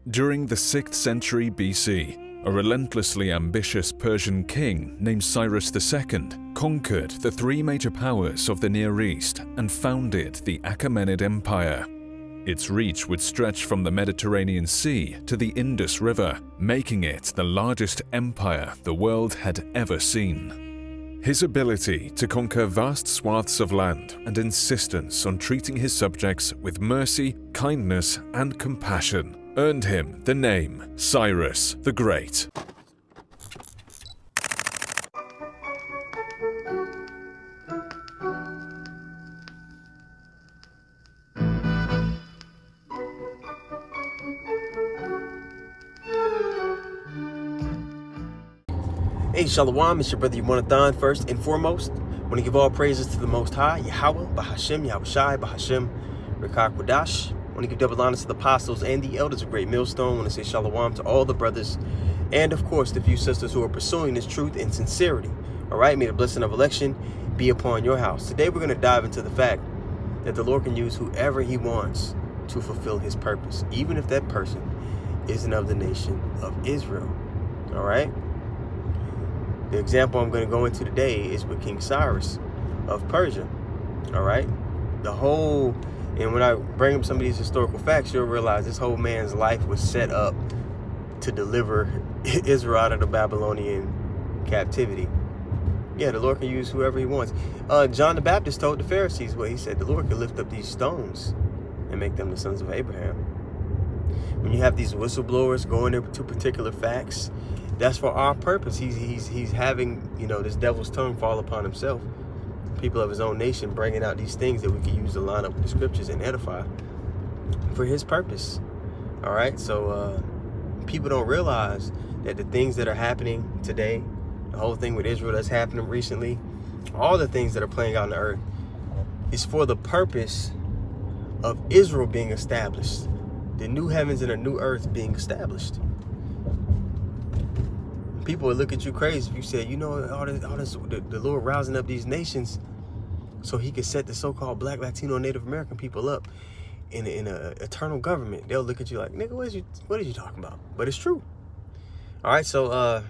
During the 6th century BC, a relentlessly ambitious Persian king named Cyrus II conquered the three major powers of the Near East and founded the Achaemenid Empire. Its reach would stretch from the Mediterranean Sea to the Indus River, making it the largest empire the world had ever seen. His ability to conquer vast swaths of land and insistence on treating his subjects with mercy, kindness, and compassion earned him the name Cyrus the Great. Hey, Shalom, it's your brother Yonathan. First and foremost, I want to give all praises to the Most High, Yahweh, Bahashem, Yahushai, Bahashem, Rekah Quadash. I want to give double honors to the apostles and the elders of Great Millstone. I want to say Shalom to all the brothers and, of course, the few sisters who are pursuing this truth in sincerity. All right, may the blessing of election be upon your house. Today, we're going to dive into the fact that the Lord can use whoever he wants to fulfill his purpose, even if that person isn't of the nation of Israel. All right? The example I'm going to go into today is with King Cyrus of Persia. All right? And when I bring up some of these historical facts, you'll realize this whole man's life was set up to deliver Israel out of the Babylonian captivity. Yeah, the Lord can use whoever he wants. John the Baptist told the Pharisees, he said the Lord can lift up these stones and make them the sons of Abraham. When you have these whistleblowers going into particular facts, that's for our purpose. He's having, this devil's tongue fall upon himself. People of his own nation bringing out these things that we can use to line up with the scriptures and edify for his purpose. All right. So people don't realize that the things that are happening today, the whole thing with Israel that's happening recently, all the things that are playing out on the earth is for the purpose of Israel being established, the new heavens and a new earth being established. People would look at you crazy if you said, all this, the Lord rousing up these nations so he could set the so-called Black, Latino, Native American people up in a eternal government. They'll look at you like, nigga, what are you talking about? But it's true. All right, so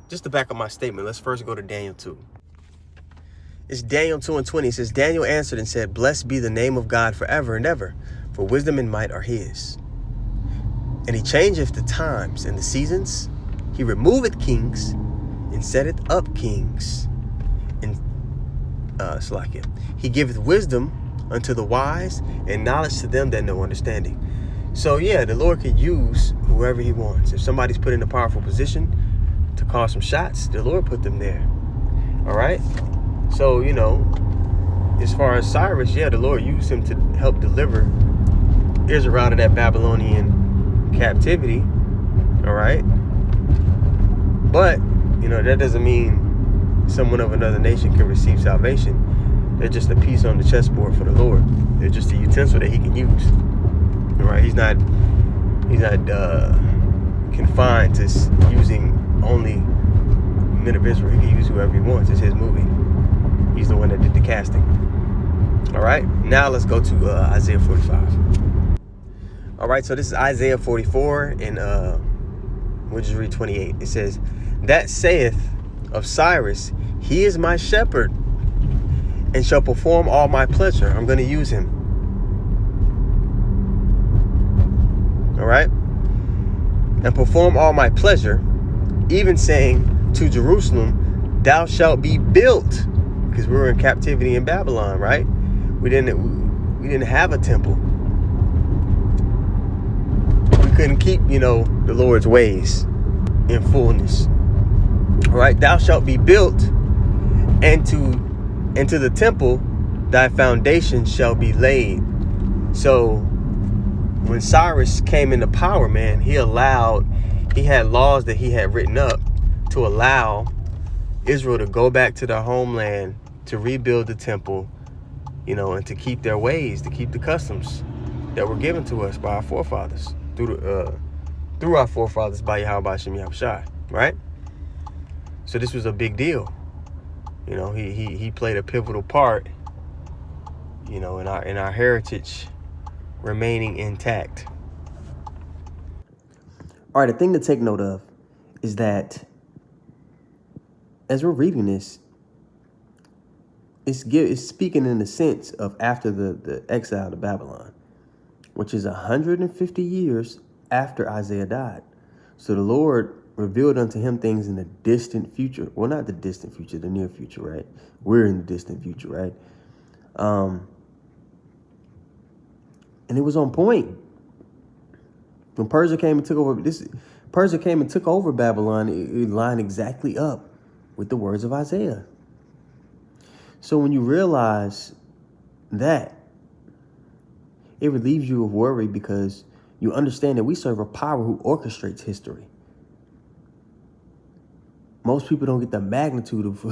just to back up my statement, let's first go to Daniel 2. It's Daniel 2:20. It says, Daniel answered and said, blessed be the name of God forever and ever, for wisdom and might are his. And he changeth the times and the seasons. He removeth kings and setteth up kings. And he giveth wisdom unto the wise and knowledge to them that know understanding. So yeah, the Lord can use whoever he wants. If somebody's put in a powerful position to call some shots, the Lord put them there. All right. So, as far as Cyrus, the Lord used him to help deliver Israel out of that Babylonian captivity. All right. But, that doesn't mean someone of another nation can receive salvation. They're just a piece on the chessboard for the Lord. They're just a utensil that he can use. All right? He's not confined to using only men of Israel. He can use whoever he wants. It's his movie. He's the one that did the casting. All right? Now let's go to Isaiah 45. All right, so this is Isaiah 44, and we'll just read 28. It says, that saith of Cyrus, he is my shepherd, and shall perform all my pleasure. I'm going to use him. All right? And perform all my pleasure, even saying to Jerusalem, thou shalt be built. Because we were in captivity in Babylon, right? We didn't have a temple. We couldn't keep, the Lord's ways in fullness. All right, thou shalt be built, and to the temple thy foundation shall be laid. So when Cyrus came into power, man, he had laws that he had written up to allow Israel to go back to their homeland, to rebuild the temple, and to keep their ways, to keep the customs that were given to us by our forefathers, through our forefathers by Yahweh, Hashem, Yahushai, right? So this was a big deal. He played a pivotal part, in our heritage remaining intact. All right, the thing to take note of is that as we're reading this, it's speaking in the sense of after the exile to Babylon, which is 150 years after Isaiah died. So the Lord revealed unto him things in the distant future. Well, not the distant future, the near future, right? We're in the distant future, right? And it was on point. When Persia came and took over Babylon, it lined exactly up with the words of Isaiah. So when you realize that, it relieves you of worry because you understand that we serve a power who orchestrates history. Most people don't get the magnitude of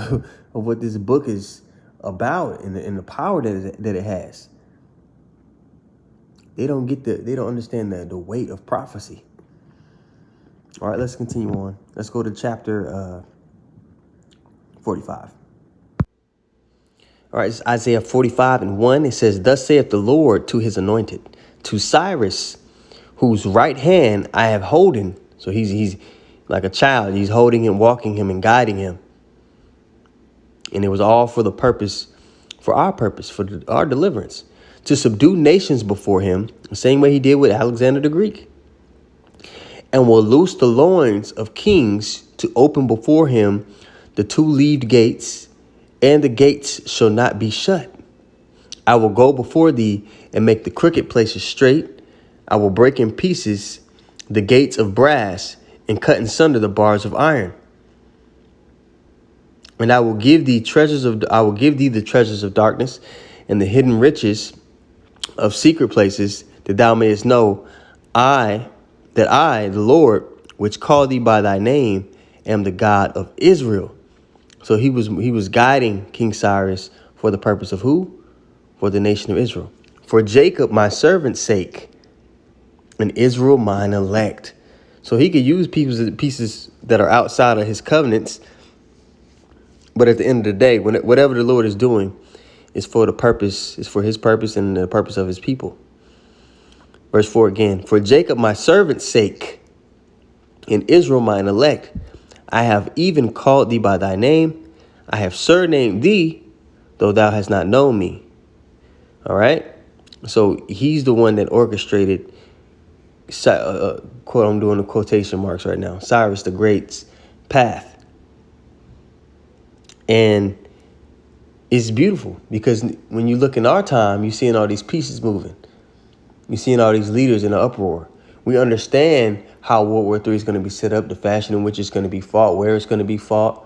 what this book is about and the power that it has. They don't understand the weight of prophecy. All right, let's continue on. Let's go to chapter 45. All right, it's Isaiah 45:1. It says, "Thus saith the Lord to his anointed, to Cyrus, whose right hand I have holden." So he's like a child. He's holding him, walking him, and guiding him. And it was all for our purpose, for our deliverance, to subdue nations before him, the same way he did with Alexander the Greek, and will loose the loins of kings, to open before him the two-leaved gates, and the gates shall not be shut. I will go before thee and make the crooked places straight. I will break in pieces the gates of brass and cut in sunder the bars of iron. And I will give thee the treasures of darkness and the hidden riches of secret places, that thou mayest know that I, the Lord, which called thee by thy name, am the God of Israel. So he was guiding King Cyrus for the purpose of who? For the nation of Israel. For Jacob, my servant's sake, and Israel, mine elect. So he could use pieces that are outside of his covenants. But at the end of the day, whatever the Lord is doing is for his purpose and the purpose of his people. Verse 4 again. For Jacob, my servant's sake, and Israel, mine elect, I have even called thee by thy name. I have surnamed thee, though thou hast not known me. All right. So he's the one that orchestrated, quote, I'm doing the quotation marks right now, Cyrus the Great's path. And it's beautiful because when you look in our time, you're seeing all these pieces moving. You're seeing all these leaders in an uproar. We understand how World War III is going to be set up, the fashion in which it's going to be fought, where it's going to be fought,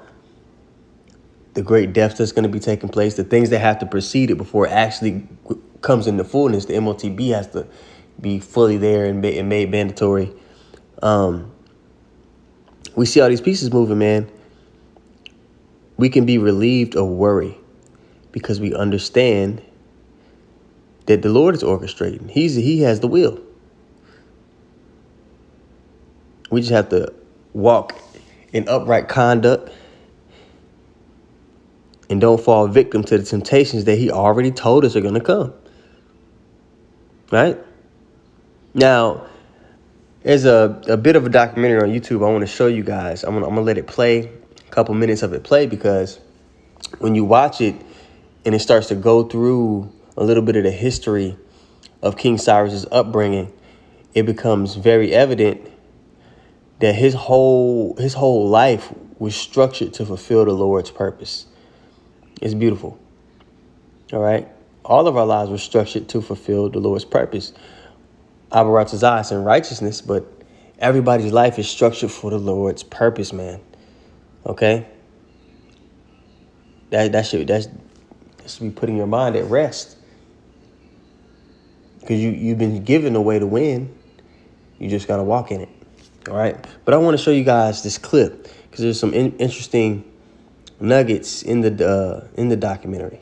the great deaths that's going to be taking place, the things that have to precede it before it actually comes into fullness. The MOTB has to be fully there and made mandatory. We see all these pieces moving, man. We can be relieved of worry because we understand that the Lord is orchestrating. He has the will. We just have to walk in upright conduct and don't fall victim to the temptations that he already told us are going to come. Right? Now, there's a bit of a documentary on YouTube I want to show you guys. I'm gonna let it play, a couple minutes of it play, because when you watch it and it starts to go through a little bit of the history of King Cyrus's upbringing, it becomes very evident that his whole life was structured to fulfill the Lord's purpose. It's beautiful. All right. All of our lives were structured to fulfill the Lord's purpose. Abaratazas in righteousness, but everybody's life is structured for the Lord's purpose, man. Okay. That should be putting your mind at rest. Because you've been given a way to win. You just got to walk in it. All right. But I want to show you guys this clip because there's some interesting nuggets in the documentary.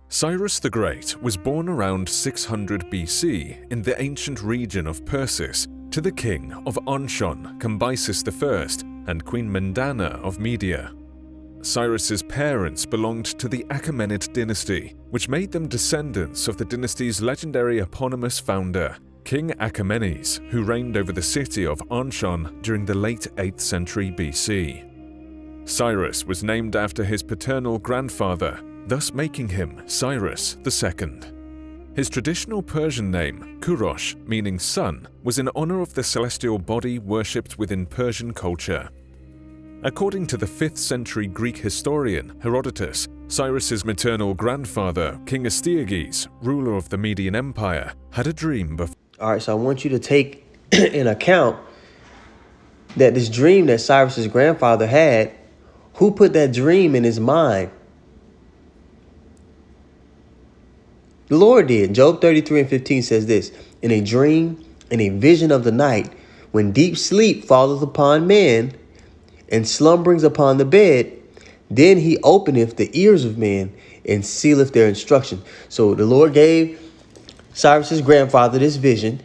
Cyrus the Great was born around 600 BC in the ancient region of Persis to the king of Onshon, Cambyses I, and Queen Mendana of Media. Cyrus's parents belonged to the Achaemenid dynasty, which made them descendants of the dynasty's legendary eponymous founder, King Achaemenes, who reigned over the city of Anshan during the late 8th century BC. Cyrus was named after his paternal grandfather, thus making him Cyrus II. His traditional Persian name, Kurosh, meaning sun, was in honor of the celestial body worshipped within Persian culture. According to the 5th century Greek historian Herodotus, Cyrus's maternal grandfather, King Astyages, ruler of the Median Empire, had a dream before. All right, so I want you to take in account that this dream that Cyrus's grandfather had, who put that dream in his mind? The Lord did. Job 33:15 says this: in a dream, in a vision of the night, when deep sleep falleth upon men, and slumberings upon the bed, then he openeth the ears of men, and sealeth their instruction. So the Lord gave Cyrus's grandfather this vision,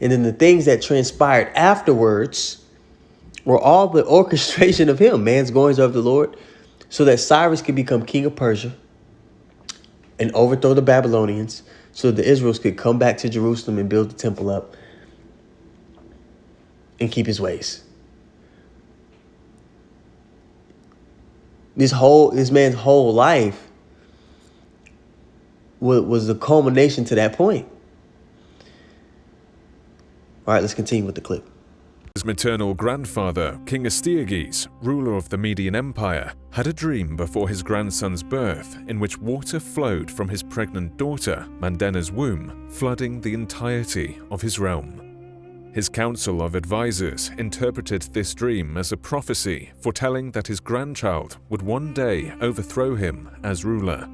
and then the things that transpired afterwards were all the orchestration of him, man's goings of the Lord, so that Cyrus could become king of Persia and overthrow the Babylonians, so the Israelites could come back to Jerusalem and build the temple up and keep his ways. This man's whole life was the culmination to that point. All right, let's continue with the clip. His maternal grandfather, King Astyages, ruler of the Median Empire, had a dream before his grandson's birth in which water flowed from his pregnant daughter, Mandena's womb, flooding the entirety of his realm. His council of advisors interpreted this dream as a prophecy foretelling that his grandchild would one day overthrow him as ruler.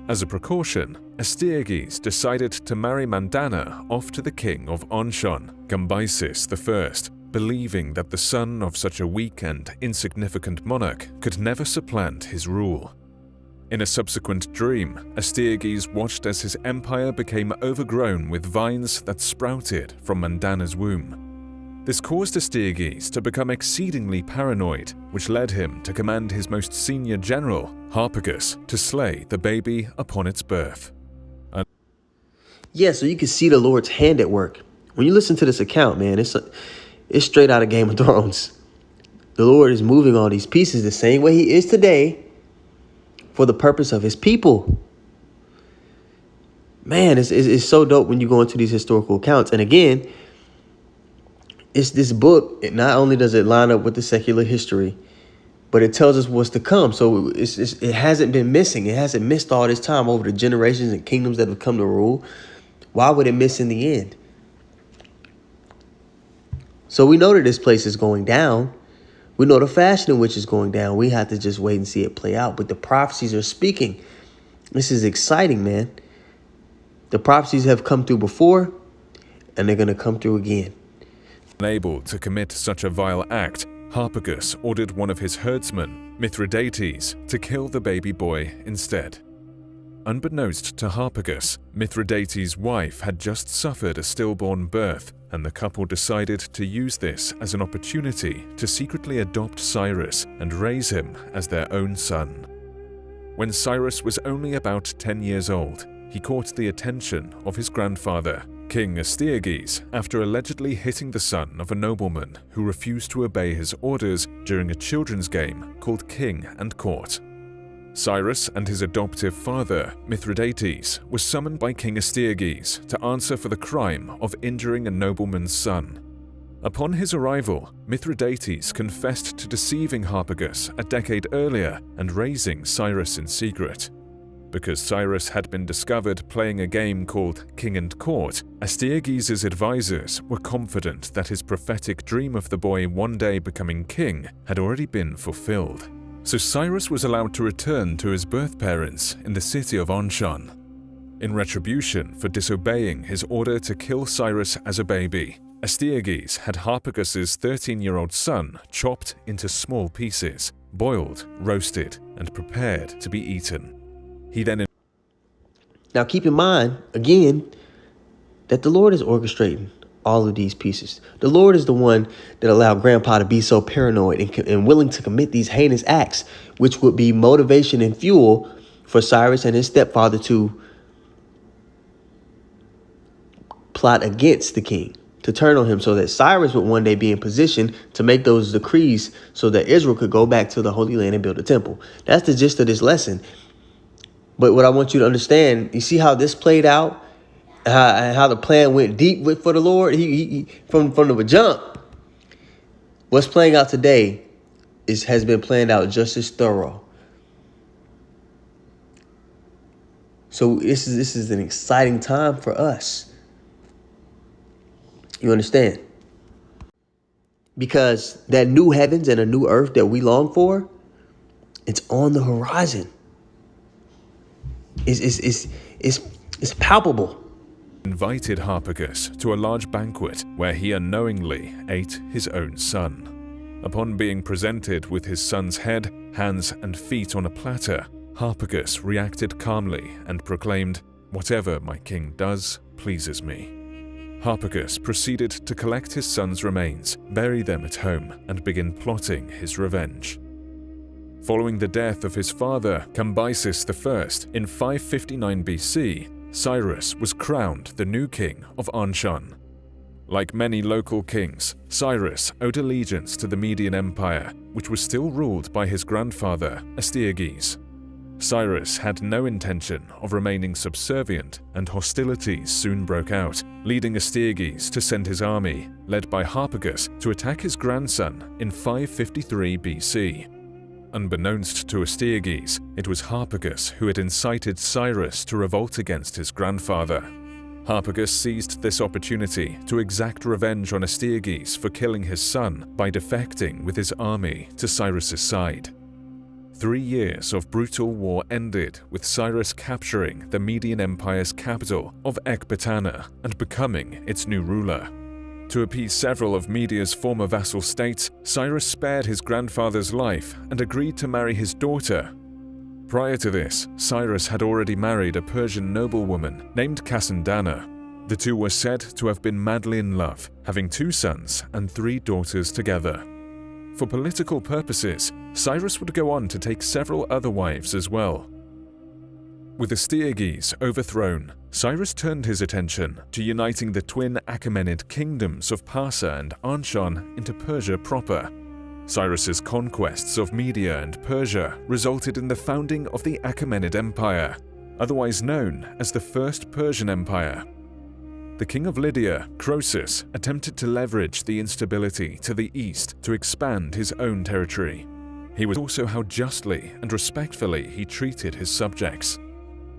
As a precaution, Astyages decided to marry Mandana off to the king of Anshan, Cambyses I, believing that the son of such a weak and insignificant monarch could never supplant his rule. In a subsequent dream, Astyages watched as his empire became overgrown with vines that sprouted from Mandana's womb. This caused Astyages to become exceedingly paranoid, which led him to command his most senior general, Harpagus, to slay the baby upon its birth. Yeah, so you can see the Lord's hand at work. When you listen to this account, man, it's straight out of Game of Thrones. The Lord is moving all these pieces the same way he is today for the purpose of his people. Man, it's so dope when you go into these historical accounts. And again, it's this book. Not only does it line up with the secular history, but it tells us what's to come. So it hasn't been missing. It hasn't missed all this time over the generations and kingdoms that have come to rule. Why would it miss in the end? So we know that this place is going down. We know the fashion in which it's going down. We have to just wait and see it play out. But the prophecies are speaking. This is exciting, man. The prophecies have come through before, and they're going to come through again. Unable to commit such a vile act, Harpagus ordered one of his herdsmen, Mithridates, to kill the baby boy instead. Unbeknownst to Harpagus, Mithridates' wife had just suffered a stillborn birth, and the couple decided to use this as an opportunity to secretly adopt Cyrus and raise him as their own son. When Cyrus was only about 10 years old, he caught the attention of his grandfather, King Astyages, after allegedly hitting the son of a nobleman who refused to obey his orders during a children's game called King and Court. Cyrus and his adoptive father, Mithridates, was summoned by King Astyages to answer for the crime of injuring a nobleman's son. Upon his arrival, Mithridates confessed to deceiving Harpagus a decade earlier and raising Cyrus in secret. Because Cyrus had been discovered playing a game called King and Court, Astyages' advisors were confident that his prophetic dream of the boy one day becoming king had already been fulfilled. So Cyrus was allowed to return to his birth parents in the city of Anshan. In retribution for disobeying his order to kill Cyrus as a baby, Astyages had Harpagus' 13-year-old son chopped into small pieces, boiled, roasted, and prepared to be eaten. He then... Now keep in mind, again, that the Lord is orchestrating all of these pieces. The Lord is the one that allowed Grandpa to be so paranoid and willing to commit these heinous acts, which would be motivation and fuel for Cyrus and his stepfather to plot against the king, to turn on him, so that Cyrus would one day be in position to make those decrees so that Israel could go back to the Holy Land and build a temple. That's the gist of this lesson. But what I want you to understand, you see how this played out, how the plan went deep for the Lord. He from the jump. What's playing out today has been planned out just as thorough. So this is an exciting time for us. You understand? Because that new heavens and a new earth that we long for, it's on the horizon. It's palpable. Invited Harpagus to a large banquet where he unknowingly ate his own son. Upon being presented with his son's head, hands, and feet on a platter, Harpagus reacted calmly and proclaimed, "Whatever my king does pleases me." Harpagus proceeded to collect his son's remains, bury them at home, and begin plotting his revenge. Following the death of his father, Cambyses I, in 559 BC, Cyrus was crowned the new king of Anshan. Like many local kings, Cyrus owed allegiance to the Median Empire, which was still ruled by his grandfather, Astyages. Cyrus had no intention of remaining subservient, and hostilities soon broke out, leading Astyages to send his army, led by Harpagus, to attack his grandson in 553 BC. Unbeknownst to Astyages, it was Harpagus who had incited Cyrus to revolt against his grandfather. Harpagus seized this opportunity to exact revenge on Astyages for killing his son by defecting with his army to Cyrus's side. 3 years of brutal war ended with Cyrus capturing the Median Empire's capital of Ecbatana and becoming its new ruler. To appease several of Media's former vassal states, Cyrus spared his grandfather's life and agreed to marry his daughter. Prior to this, Cyrus had already married a Persian noblewoman named Cassandana. The two were said to have been madly in love, having 2 sons and 3 daughters together. For political purposes, Cyrus would go on to take several other wives as well. With Astyages overthrown, Cyrus turned his attention to uniting the twin Achaemenid kingdoms of Parsa and Anshan into Persia proper. Cyrus's conquests of Media and Persia resulted in the founding of the Achaemenid Empire, otherwise known as the First Persian Empire. The king of Lydia, Croesus, attempted to leverage the instability to the east to expand his own territory. He was also how justly and respectfully he treated his subjects.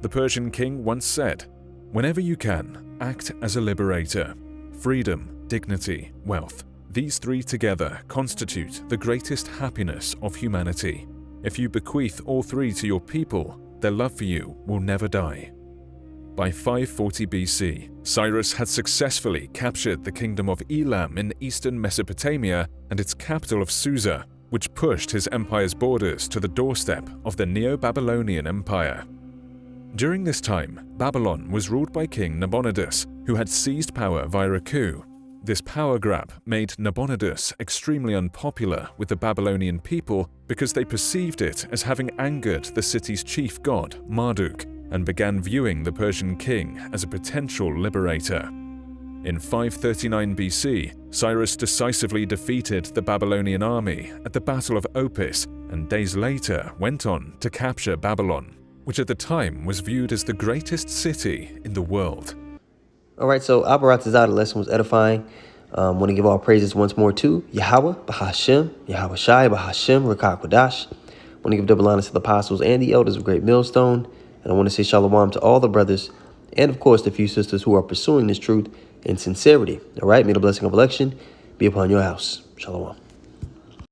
The Persian king once said, "Whenever you can, act as a liberator. Freedom, dignity, wealth. These 3 together constitute the greatest happiness of humanity. If you bequeath all 3 to your people, their love for you will never die." By 540 BC, Cyrus had successfully captured the kingdom of Elam in eastern Mesopotamia and its capital of Susa, which pushed his empire's borders to the doorstep of the Neo-Babylonian Empire. During this time, Babylon was ruled by King Nabonidus, who had seized power via a coup. This power grab made Nabonidus extremely unpopular with the Babylonian people because they perceived it as having angered the city's chief god, Marduk, and began viewing the Persian king as a potential liberator. In 539 BC, Cyrus decisively defeated the Babylonian army at the Battle of Opis, and days later went on to capture Babylon, which at the time was viewed as the greatest city in the world. All right, so Abaratazah, the lesson was edifying. Want to give all praises once more to Yahweh, Bahashem, Yahweh Shai, Bahashem, Rakah Kodash. Want to give double honors to the apostles and the elders of Great Millstone. And I want to say shalom to all the brothers and, of course, the few sisters who are pursuing this truth in sincerity. All right, may the blessing of election be upon your house. Shalom.